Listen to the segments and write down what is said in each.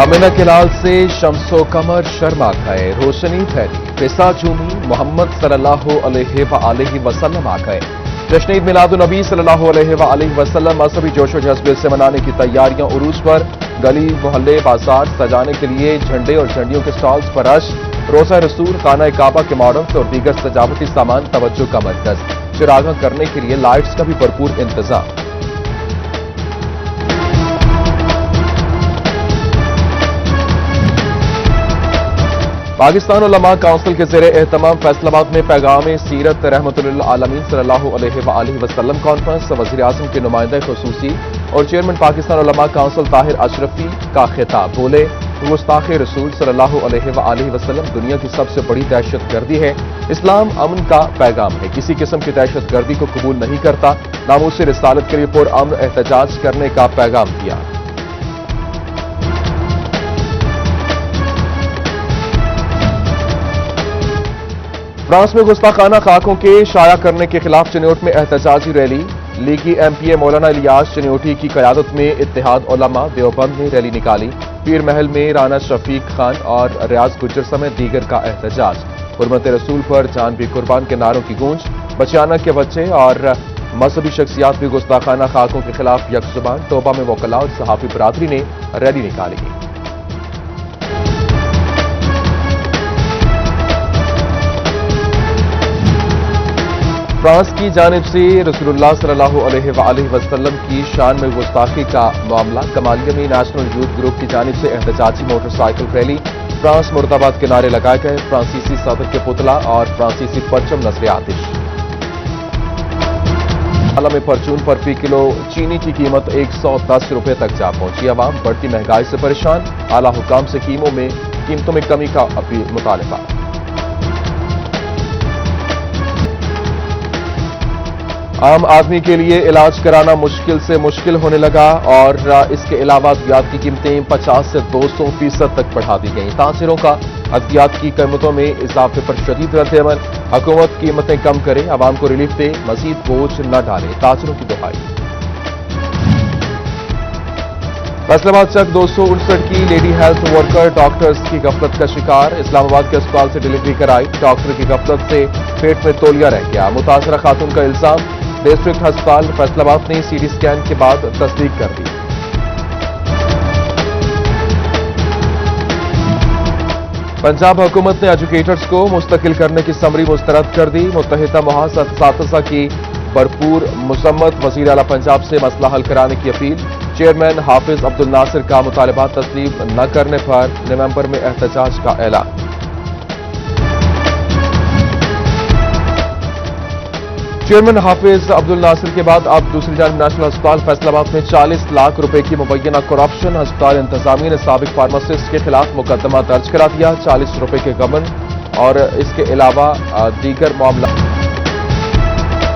आमिना के लाल से शम्सो कमर शर्मा गए, रोशनी फैली, फिसा झूमी, मोहम्मद सल्लल्लाहु अलैहि वसल्लम आ गए। जश्न ईद मिलादुन नबी सल्लल्लाहु अलैहि वसल्लम मजहबी जोशो जज्बे से मनाने की तैयारियां उरूज पर। गली मोहल्ले बाजार सजाने के लिए झंडे और झंडियों के स्टॉल्स पर रश। रोज़ा रसूल, खाना काबा के मॉडल्स और दीगर सजावटी सामान तवज्जो का मरकज। चिरागा करने के लिए लाइट्स का भी भरपूर इंतजाम। पाकिस्तान उलमा काउंसिल के ज़ेरे एहतमाम फैसलाबाद में पैगाम सीरत रहमतुल्लिल आलमीन सल्लल्लाहु अलैहि वसल्लम कॉन्फ्रेंस, वज़ीर आज़म के नुमाइंदे खुसूसी और चेयरमैन पाकिस्तान उलमा काउंसिल ताहिर अशरफी का खिताब। बोले, गुस्ताखे रसूल सल्लल्लाहु अलैहि वसल्लम दुनिया की सबसे बड़ी दहशतगर्दी है। इस्लाम अमन का पैगाम है, किसी किस्म की दहशतगर्दी को कबूल नहीं करता। नामूस रिसालत के लिए पुरअमन एहतजाज करने का पैगाम दिया। फ्रांस में गुस्ताखाना खाकों के शाया करने के खिलाफ चिन्योट में एहतजाजी रैली। लीगी एमपीए मौलाना इलियास चिन्योटी की क़यादत में इत्तेहाद उलमा देवबंद ने रैली निकाली। पीर महल में राना शफीक खान और रियाज गुज्जर समेत दीगर का एहतजाज। हुर्मत रसूल पर जान भी कुर्बान के नारों की गूंज। बचियाना के बच्चे और मजहबी शख्सियात भी गुस्ताखाना खाकों के खिलाफ यकजुबान। तोबा में वकला और सहाफी बरादरी ने रैली निकाली। फ्रांस की जानिब से रसूलुल्लाह सल्लल्लाहु अलैहि वसल्लम की शान में गुस्ताखी का मामला। कमालिया में नेशनल यूथ ग्रुप की जानिब से एहतजाजी मोटरसाइकिल रैली। फ्रांस मुर्दाबाद के नारे लगाए गए। फ्रांसीसी सदर के पुतला और फ्रांसीसी परचम नजर आतिश। आला में परचून पर फी किलो चीनी की कीमत 110 रुपए तक जा पहुंची। अवाम बढ़ती महंगाई से परेशान। आला हुकाम से कीमतों में कमी का मुतालबा। आम आदमी के लिए इलाज कराना मुश्किल से मुश्किल होने लगा और इसके अलावा अद्वियात की कीमतें 50 से 200% तक बढ़ा दी गई। ताजिरों का अद्वियात की कीमतों में इजाफे पर शदीद रद्द-ए-अमल। हुकूमत कीमतें कम करे, आवाम को रिलीफ दे, मजीद बोझ न डाले, ताजिरों की दुहाई। फैसलाबाद चक 259 की लेडी हेल्थ वर्कर डॉक्टर्स की गफलत का शिकार। इस्लामाबाद के अस्पताल से डिलीवरी कराई, डॉक्टर की गफलत से पेट में तौलिया रह गया। मुतासरा खातून का इल्जाम, डिस्ट्रिक्ट अस्पताल फैसलाबाद ने सीटी स्कैन के बाद तस्दीक कर दी। पंजाब हुकूमत ने एजुकेटर्स को मुस्तकिल करने की समरी मुस्तरद कर दी। मुत्तहिदा मुहासातिज़ा की भरपूर मुसम्मत। वज़ीर आला पंजाब से मसला हल कराने की अपील। चेयरमैन हाफिज अब्दुल नासिर का मुतालबात तस्लीम न करने पर नवंबर में एहतजाज का ऐलान। चेयरमैन हाफिज अब्दुल नासिर के बाद अब दूसरी जानिब नेशनल अस्पताल फैसलाबाद में 40 लाख रुपए की मुबैना करप्शन। अस्पताल इंतजामिया ने साबिक फार्मासिस्ट के खिलाफ मुकदमा दर्ज करा दिया। 40 रुपए के गबन और इसके अलावा दीगर मामला।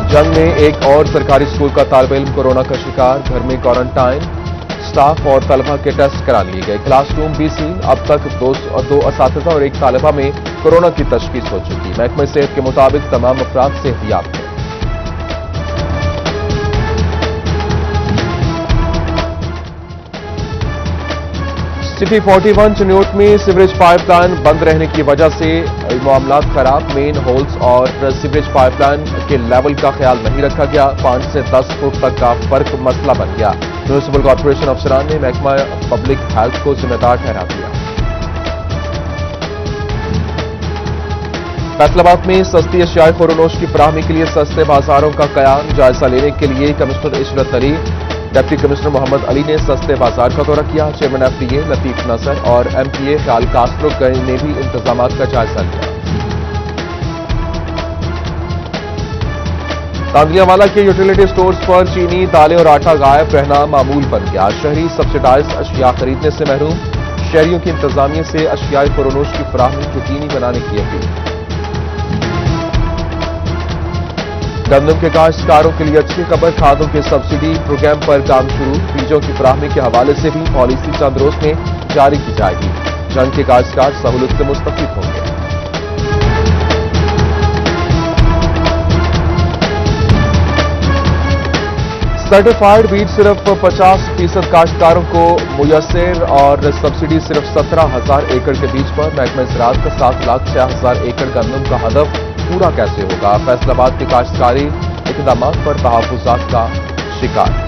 जंग में एक और सरकारी स्कूल का तालिब इल्म कोरोना का शिकार, घर में क्वारंटाइन। स्टाफ और तलबा के टेस्ट करा लिए गए। क्लासरूम भी सील। अब तक दो असातिज़ा और एक तालिबा में कोरोना की तशखीस हो चुकी। महकमे सेहत के मुताबिक तमाम अफराद से एहतियात है। सिटी 41 चिन्योट में सीवरेज पाइपलाइन बंद रहने की वजह से मामला खराब। मेन होल्स और सीवरेज पाइपलाइन के लेवल का ख्याल नहीं रखा गया। 5 से 10 फुट तक का फर्क मसला बन गया। म्यूनिसिपल कॉर्पोरेशन अफसरान ने महकमा पब्लिक हेल्थ को जिम्मेदार ठहरा दिया। फैसलाबाद में सस्ती अशियाए खुरोनोश की फराहमी के लिए सस्ते बाजारों का कयाम। जायजा लेने के लिए commissioner Ishrat Ali, deputy commissioner Mohammad Ali ने सस्ते बाजार का दौरा किया। चेयरमैन एफडीए लतीफ नसर और एमपीए ख्याल कास्त्रो ने भी इंतजामात का जायजा लिया। तांदियावाला के यूटिलिटी स्टोर्स पर चीनी, दालें और आटा गायब रहना मामूल बन गया। शहरी सब्सिडाइज अशिया खरीदने से महरूम। शहरियों की इंतजामिया से अशियाए खुरोनोश की फराहमी यकीनी बनाने की अपील। गंदम के काश्तकारों के लिए अच्छी खबर, खादों के सब्सिडी प्रोग्राम पर काम शुरू। बीजों की फराहमी के हवाले से भी पॉलिसी चंद रोज में जारी की जाएगी। जंग के काश्तकार सहूलत से मुस्तफीद होंगे। सर्टिफाइड बीज सिर्फ 50% काश्तकारों को मुयस्सर और सब्सिडी सिर्फ 17,000 एकड़ के बीज पर। महकमा ज़राअत का 7,06,000 एकड़ गंदम का हदफ पूरा कैसे होगा? फैसलाबाद के काश्तकारी इक़दामात पर तहफ़्फ़ुज़ात का शिकार।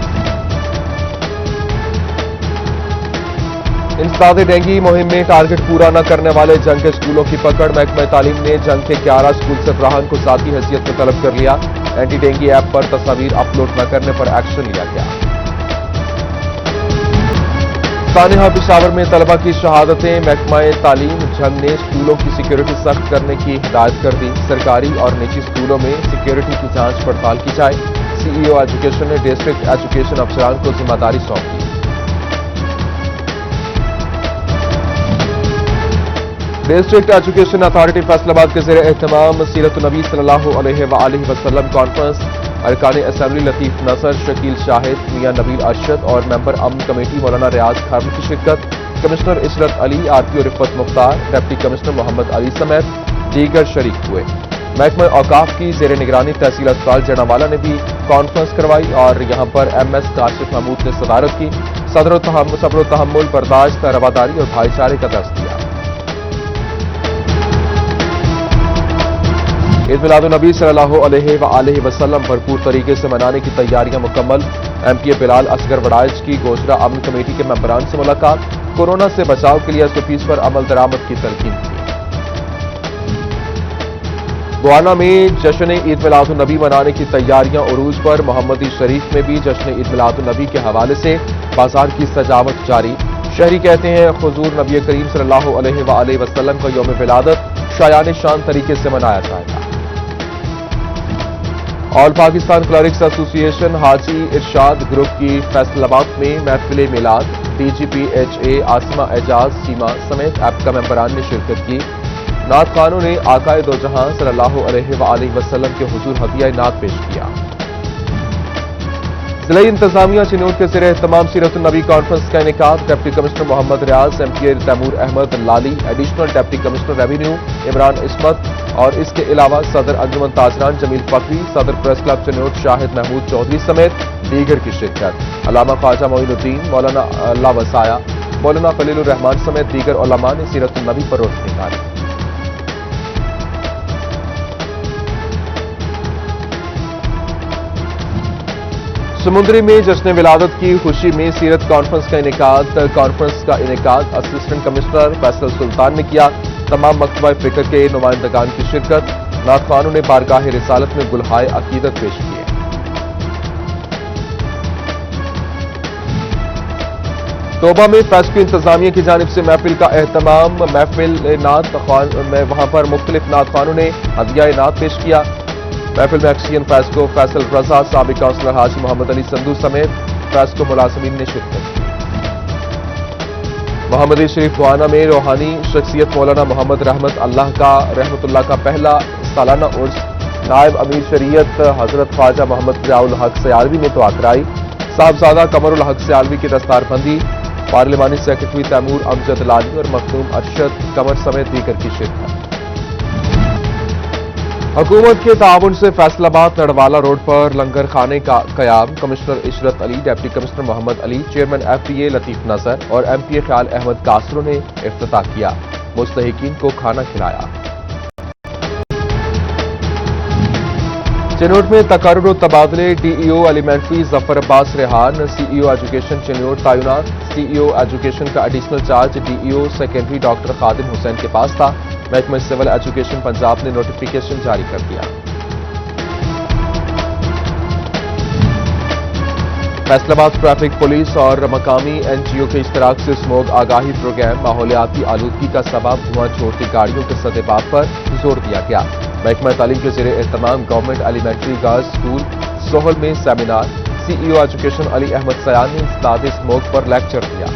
इंसदाद डेंगू मुहिम में टारगेट पूरा न करने वाले जंग के स्कूलों की पकड़। महकमा तालीम ने जंग के 11 स्कूल सरबराहान को ज़ाती हैसियत में तलब कर लिया। एंटी डेंगू ऐप पर तस्वीर अपलोड न करने पर एक्शन लिया गया। सानिहा पेशावर में तलबा की शहादतें। महकमा तालीम जंग ने स्कूलों की सिक्योरिटी सख्त करने की हिदायत कर दी। सरकारी और निजी स्कूलों में सिक्योरिटी की जांच पड़ताल की जाए। सीईओ एजुकेशन ने डिस्ट्रिक्ट एजुकेशन अफसरान को जिम्मेदारी सौंप दी। डिस्ट्रिक्ट एजुकेशन अथॉरिटी फैसलाबाद के ज़ेर एहतमाम सीरत नबी सल्लल्लाहु अलैहि वसल्लम कॉन्फ्रेंस। अरकान असेंबली लतीफ नसर, शकील शाहिद, मियां नबील अरशद और मेंबर अमन कमेटी मौलाना रियाज खान की शिरकत। Commissioner Ishrat Ali, RTO Rifat Mukhtar, deputy commissioner Mohammad Ali समेत दीगर शरीक हुए। महकमा औकाफ की ज़ेर निगरानी तहसील अस्पताल जनावाला ने भी कॉन्फ्रेंस करवाई और यहां पर MS काशिफ महमूद ने सदारत की। सब्र तहम्मुल, बर्दाश्त, रवादारी और भाईचारे का दर्स दिया। ईद मिलादुन्नबी सल्लल्लाहु अलैहि वसल्लम भरपूर तरीके से मनाने की तैयारियां मुकम्मल। MPA बिलाल असगर वड़ाइच की गोशरा अमन कमेटी के मेंबरान से मुलाकात। कोरोना से बचाव के लिए SOPs पर अमल दरामद की तलकीन की। बुआना में जश्न ईद मिलादुन्नबी मनाने की तैयारियां उरूज पर। मोहम्मदी शरीफ में भी जश्न ईद मिलादुन्नबी के हवाले से बाजार की सजावट जारी। शहरी कहते हैं हुजूर नबी करीम सल्लल्लाहु अलैहि वसल्लम का यौम विलादत शायान शान तरीके से मनाया जाएगा। ऑल पाकिस्तान क्लरिक्स एसोसिएशन हाजी इरशाद ग्रुप की फैसलाबाद में महफिल मिलाद। DGP HA आसिमा एजाज सीमा समेत एपका मेंबरान ने शिरकत की। नात खानों ने आकाए दो जहां सल्लल्लाहु अलैहि वसल्लम के हुजूर हदिया नात पेश किया। जिला इंतजामिया चिनौट के ज़ेर एहतमाम सीरत नबी कॉन्फ्रेंस का इनेकाद। Deputy commissioner Mohammad Riaz, MPA Taimur Ahmed Lali, additional deputy commissioner revenue Imran Ismat और इसके अलावा सदर अंजुमन ताजरान जमील फकरी, सदर प्रेस क्लब चिनौट शाहिद महमूद चौधरी समेत दीगर की शिरकत। अल्लामा ख्वाजा मोइनुद्दीन, मौलाना अल्लाह वसाया, मौलाना खलीलुर रहमान समेत दीगर उलमा ने सीरत नबी पर रोशनी डाली। समुद्री में जश्न विलादत की खुशी में सीरत कॉन्फ्रेंस का इनेकाद असिस्टेंट कमिश्नर फैसल सुल्तान ने किया। तमाम मकतबा फिक्र के नुमाइंदगान की शिरकत। नात खानों ने बारगाह रिसालत में गुलहाए अकीदत पेश किए। तोबा में फैस की इंतजामिया की जानिब से महफिल का एहतमाम। महफिल नात खान में वहां पर मुख्तलिफ नात खानों ने हदिया नात पेश किया। महफिल में एक्सियन फैसको फैसल रजा, साबिक काउंसलर हाजी मोहम्मद अली संधू समेत फैसको मुलाजमीन ने शिरकत की। मोहम्मदी शरीफ बुआना में रूहानी शख्सियत मौलाना मोहम्मद रहमतुल्लाह का पहला सालाना उर्स। नायब अमीर शरीयत हजरत ख्वाजा मोहम्मद ज़ियाउल हक सयालवी ने तो कराई। साहबजादा कमरुल हक सयालवी की दस्तारबंदी। पार्लिमानी सेक्रेटरी तैमूर अमजद लाली और मखदूम अरशद कमर समेत दीगर की शिरकत। हुकूमत के ताउन से फैसलाबाद नड़वाला रोड पर लंगर खाने का कयाम। Commissioner Ishrat Ali, deputy commissioner Mohammad Ali, chairman FPA Latif Nasar और MPA ख्याल अहमद कासरो ने इफ्तिताह किया। मुस्तहिकीन को खाना खिलाया। चिनौट में तकर्रुर तबादले। DEO elementary Zafar Abbas Rehan, CEO education Chiniot तैनात। CEO एजुकेशन का additional charge DEO secondary doctor Khadim Hussain के पास था। महकमा सिविल एजुकेशन पंजाब ने नोटिफिकेशन जारी कर दिया। फैसलाबाद ट्रैफिक पुलिस और मकामी NGO के इश्तराक से स्मोक आगाही प्रोग्राम। माहौलियाती आलूदगी का सबब धुआं छोड़ती गाड़ियों के सदेबाब पर जोर दिया गया। महकमा तालीम के ज़ेर एहतमाम government elementary girls school Sohal में seminar. CEO education Ali Ahmad Sayan ने इंसदाद स्मोक पर लेक्चर दिया।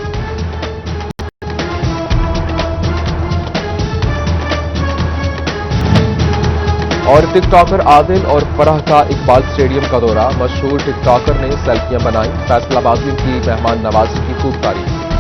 और टिकटॉकर आदिल और फराह का इकबाल स्टेडियम का दौरा। मशहूर टिकटॉकर ने सेल्फियां बनाई। फैसलाबादियों की मेहमान नवाजी की खूब तारीफ की।